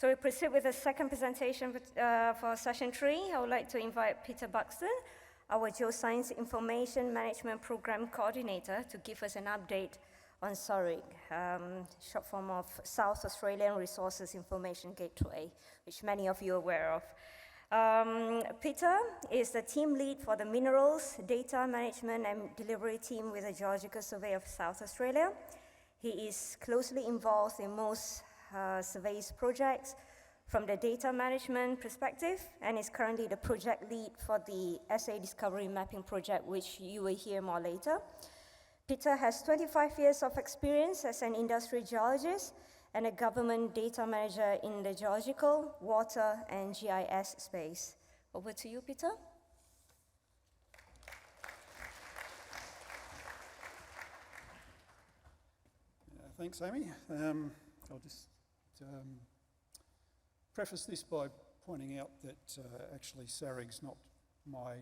So we proceed with the second presentation for session 3. I would like to invite Peter Buxton, our Geoscience Information Management Program Coordinator, to give us an update on SARIG, short form of South Australian Resources Information Gateway, which many of you are aware of. Peter is the team lead for the Minerals, Data Management and Delivery team with the Geological Survey of South Australia. He is closely involved in most surveys projects from the data management perspective, and is currently the project lead for the SA Discovery Mapping project, which you will hear more later. Peter has 25 years of experience as an industry geologist and a government data manager in the geological, water, and GIS space. Over to you, Peter. Thanks, Amy. I'll just preface this by pointing out that actually SARIG's not my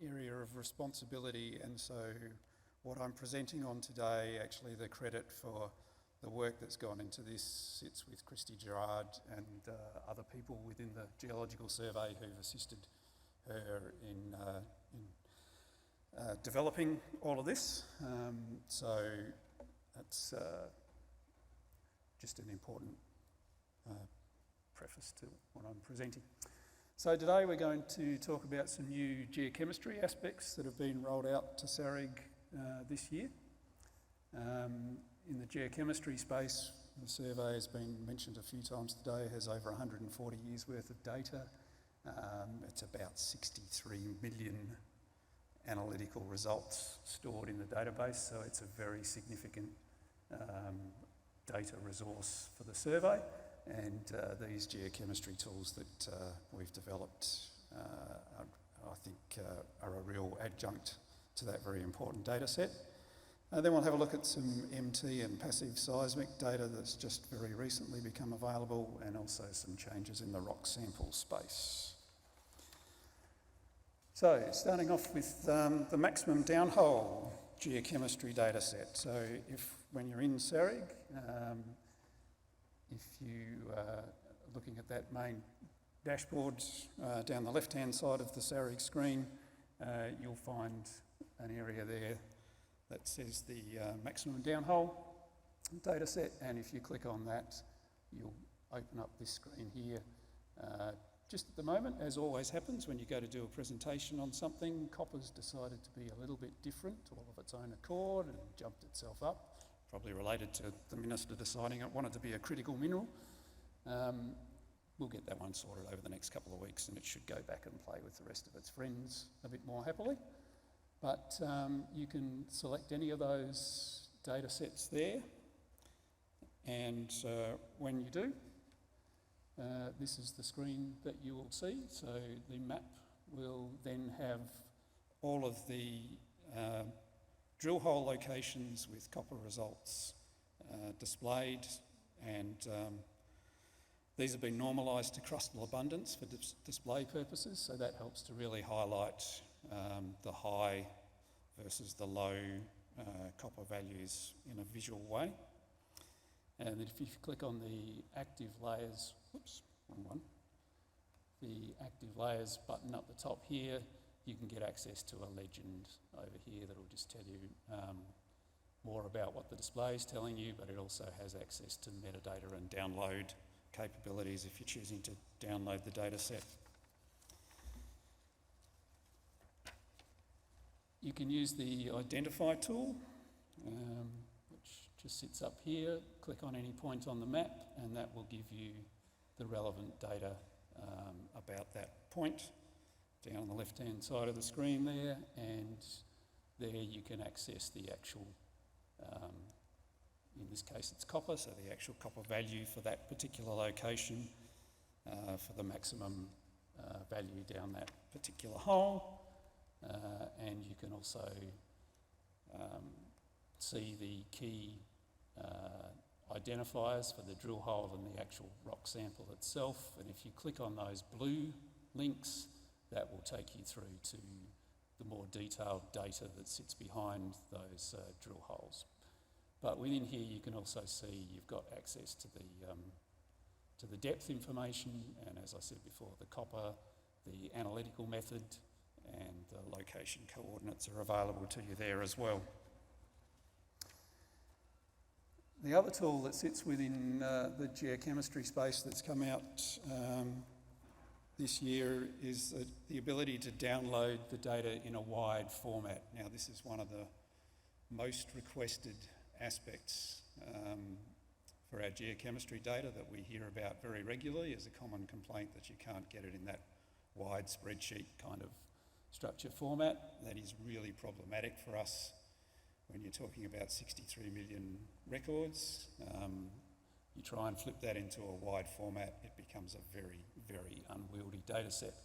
area of responsibility, and so what I'm presenting on today, actually the credit for the work that's gone into this sits with Christy Gerard and other people within the Geological Survey who've assisted her in developing all of this. So that's just an important preface to what I'm presenting. So today we're going to talk about some new geochemistry aspects that have been rolled out to SARIG this year. In the geochemistry space, the survey has been mentioned a few times today, has over 140 years worth of data. It's about 63 million analytical results stored in the database, so it's a very significant data resource for the survey, and these geochemistry tools that we've developed I think are a real adjunct to that very important data set. Then we'll have a look at some MT and passive seismic data that's just very recently become available, and also some changes in the rock sample space. So starting off with the maximum downhole geochemistry data set. So when you're in SARIG, if you are looking at that main dashboard down the left-hand side of the SARIG screen, you'll find an area there that says the maximum downhole data set, and if you click on that, you'll open up this screen here. Just at the moment, as always happens when you go to do a presentation on something, copper's decided to be a little bit different all of its own accord and jumped itself up, probably related to the minister deciding it wanted to be a critical mineral. We'll get that one sorted over the next couple of weeks, and it should go back and play with the rest of its friends a bit more happily. But you can select any of those data sets there, and when you do, this is the screen that you will see. So the map will then have all of the drill hole locations with copper results displayed, and these have been normalised to crustal abundance for display purposes, so that helps to really highlight the high versus the low copper values in a visual way. And if you click on the active layers, wrong one, the active layers button up the top here, you can get access to a legend over here that will just tell you more about what the display is telling you, but it also has access to metadata and download capabilities if you're choosing to download the data set. You can use the identify tool, which just sits up here. Click on any point on the map, and that will give you the relevant data about that point down on the left-hand side of the screen there, and there you can access the actual, in this case it's copper, so the actual copper value for that particular location for the maximum value down that particular hole. And you can also see the key identifiers for the drill hole and the actual rock sample itself. And if you click on those blue links, that will take you through to the more detailed data that sits behind those drill holes. But within here you can also see you've got access to to the depth information, and as I said before, the copper, the analytical method, and the location coordinates are available to you there as well. The other tool that sits within the geochemistry space that's come out this year is the ability to download the data in a wide format. Now, this is one of the most requested aspects for our geochemistry data that we hear about very regularly. Is a common complaint that you can't get it in that wide spreadsheet kind of structure format. That is really problematic for us when you're talking about 63 million records. You try and flip that into a wide format, it becomes a very, very unwieldy data set.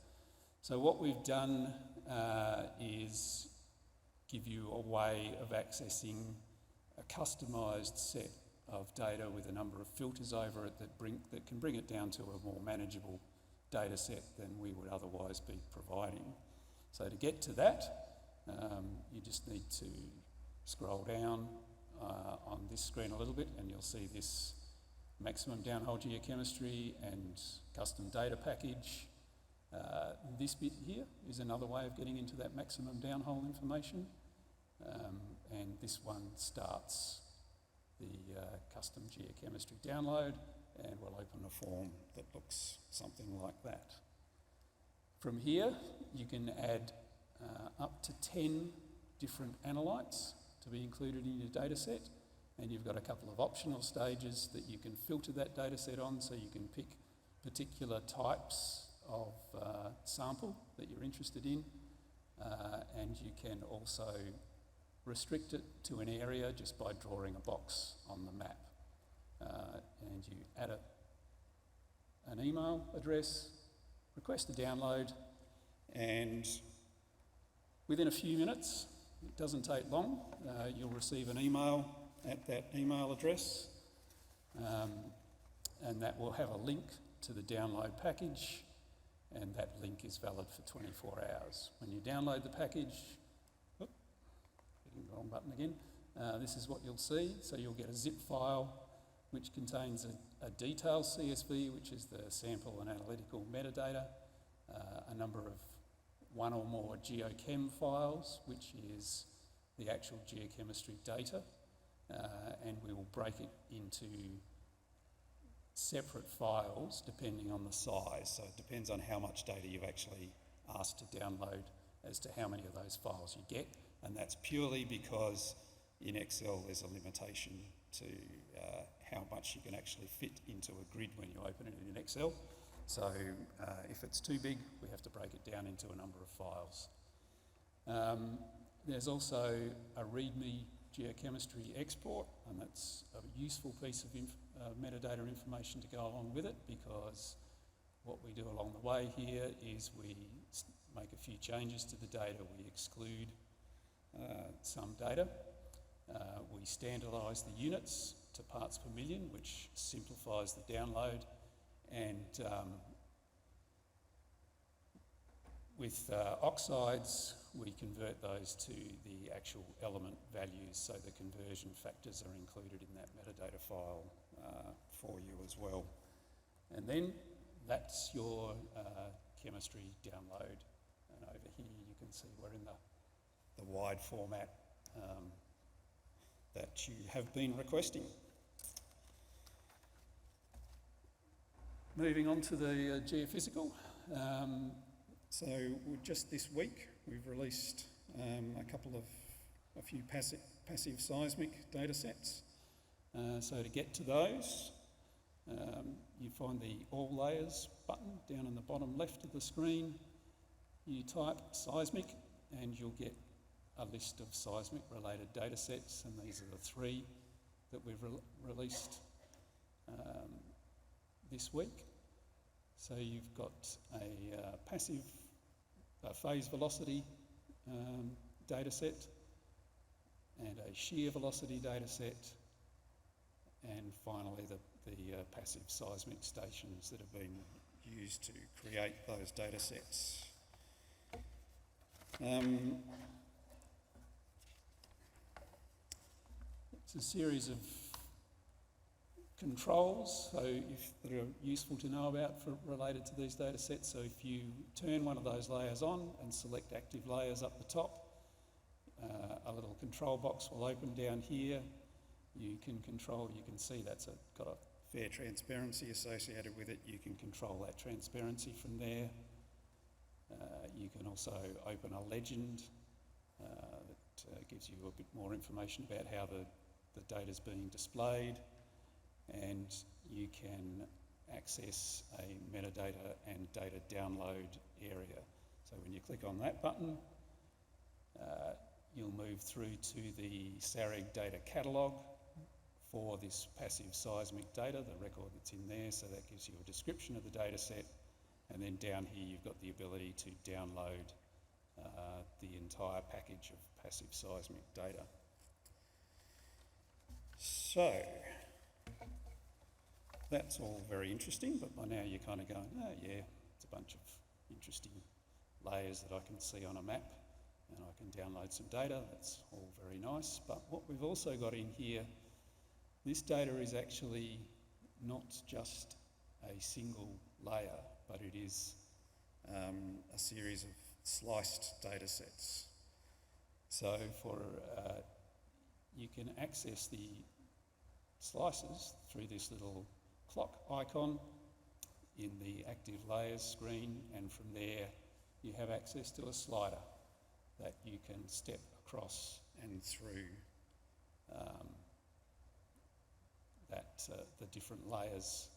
So what we've done is give you a way of accessing a customised set of data with a number of filters over it that can bring it down to a more manageable data set than we would otherwise be providing. So to get to that, you just need to scroll down on this screen a little bit and you'll see this maximum downhole geochemistry and custom data package. This bit here is another way of getting into that maximum downhole information. And this one starts the custom geochemistry download, and we'll open a form that looks something like that. From here, you can add up to 10 different analytes to be included in your data set, and you've got a couple of optional stages that you can filter that data set on, so you can pick particular types of sample that you're interested in, and you can also restrict it to an area just by drawing a box on the map. And you add an email address, request a download, and within a few minutes, it doesn't take long, you'll receive an email at that email address, and that will have a link to the download package, and that link is valid for 24 hours. When you download the package, hitting the wrong button again, this is what you'll see. So you'll get a zip file which contains a detailed CSV, which is the sample and analytical metadata, a number of one or more geochem files, which is the actual geochemistry data, and we will break it into separate files depending on the size. So it depends on how much data you've actually asked to download as to how many of those files you get, and that's purely because in Excel there's a limitation to how much you can actually fit into a grid when you open it in Excel. So if it's too big, we have to break it down into a number of files. There's also a README geochemistry export, and that's a useful piece of metadata information to go along with it, because what we do along the way here is we make a few changes to the data. We exclude some data. We standardise the units to parts per million, which simplifies the download, and with oxides, we convert those to the actual element values, so the conversion factors are included in that metadata file for you as well. And then that's your chemistry download. And over here you can see we're in the wide format that you have been requesting. Moving on to the geophysical. So just this week we've released a few passive seismic data sets. So to get to those, you find the All Layers button down in the bottom left of the screen. You type seismic and you'll get a list of seismic related data sets, and these are the three that we've released this week. So you've got a passive phase velocity data set, and a shear velocity data set, and finally the passive seismic stations that have been used to create those data sets. It's a series of controls, so that are useful to know about related to these data sets. So if you turn one of those layers on and select active layers up the top, a little control box will open down here. You can see that's got a fair transparency associated with it. You can control that transparency from there. You can also open a legend that gives you a bit more information about how the data is being displayed, and you can access a metadata and data download area. So when you click on that button, you'll move through to the SARIG data catalogue for this passive seismic data, the record that's in there. So that gives you a description of the data set, and then down here you've got the ability to download the entire package of passive seismic data. So that's all very interesting, but by now you're kind of going, oh yeah, it's a bunch of interesting layers that I can see on a map, and I can download some data. That's all very nice. But what we've also got in here, this data is actually not just a single layer, but it is a series of sliced data sets. So you can access the slices through this little clock icon in the active layers screen, and from there you have access to a slider that you can step across and through the different layers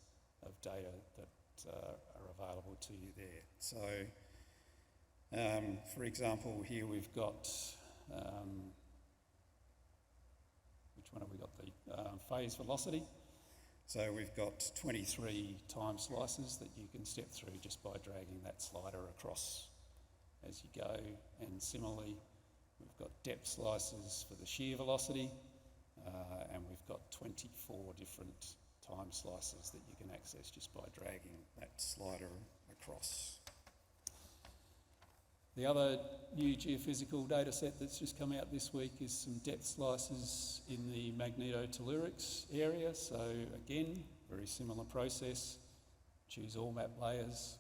of data that are available to you there. So, for example, here we've got, which one have we got? The phase velocity. So we've got 23 time slices that you can step through just by dragging that slider across as you go. And similarly, we've got depth slices for the shear velocity, and we've got 24 different time slices that you can access just by dragging that slider across. The other new geophysical data set that's just come out this week is some depth slices in the magnetotellurics area. So again, very similar process. Choose all map layers,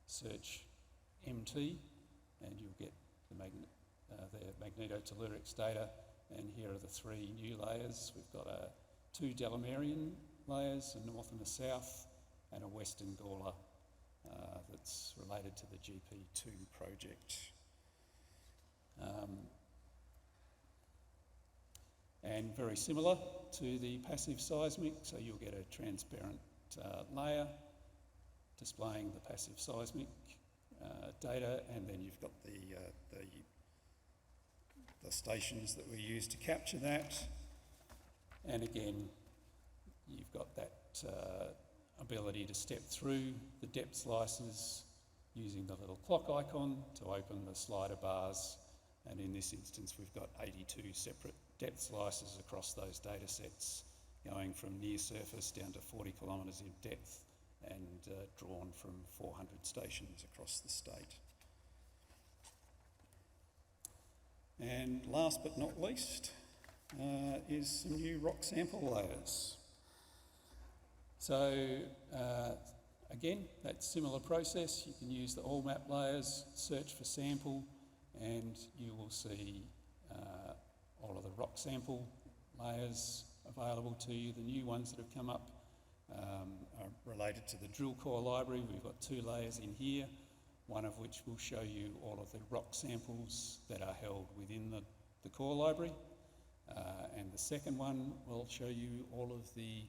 search MT, and you'll get the magnetotellurics data. And here are the three new layers. We've got two Delamerian layers, a north and a south, and a western Gawler that's related to the GP2 project. And very similar to the passive seismic, so you'll get a transparent layer displaying the passive seismic data, and then you've got the stations that we use to capture that. And again, you've got that ability to step through the depth slices using the little clock icon to open the slider bars. And in this instance, we've got 82 separate depth slices across those data sets, going from near surface down to 40 kilometres in depth, and drawn from 400 stations across the state. And last but not least is some new rock sample layers. So again, that similar process. You can use the all map layers, search for sample, and you will see all of the rock sample layers available to you. The new ones that have come up are related to the drill core library. We've got two layers in here, one of which will show you all of the rock samples that are held within the core library. And the second one will show you all of the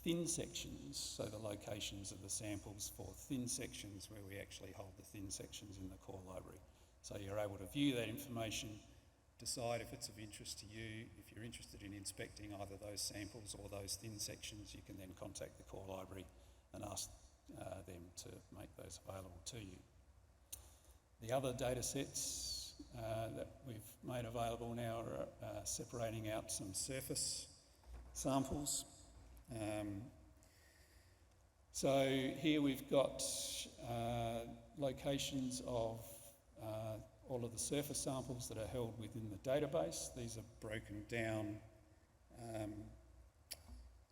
thin sections, so the locations of the samples for thin sections where we actually hold the thin sections in the core library. So you're able to view that information, decide if it's of interest to you. If you're interested in inspecting either those samples or those thin sections, you can then contact the core library and ask them to make those available to you. The other data sets that we've made available now are separating out some surface samples. So here we've got locations of all of the surface samples that are held within the database. These are broken down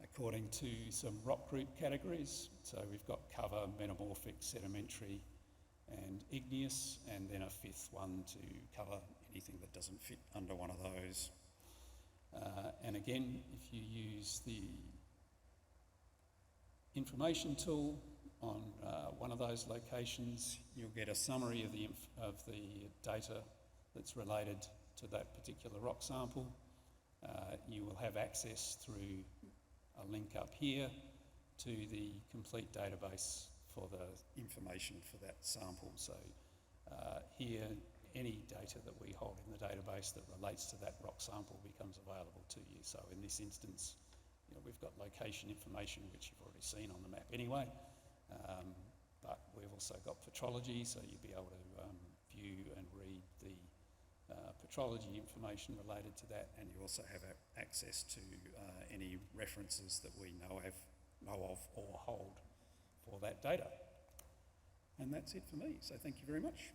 according to some rock group categories. So we've got cover, metamorphic, sedimentary and igneous, and then a fifth one to cover anything that doesn't fit under one of those. And again, if you use the information tool on one of those locations, you'll get a summary of the data that's related to that particular rock sample. You will have access through a link up here to the complete database for the information for that sample. So here, any data that we hold in the database that relates to that rock sample becomes available to you. So in this instance, we've got location information, which you've already seen on the map anyway, but we've also got petrology, so you'll be able to view and read the petrology information related to that, and you also have access to any references that we know of or hold for that data. And that's it for me, so thank you very much.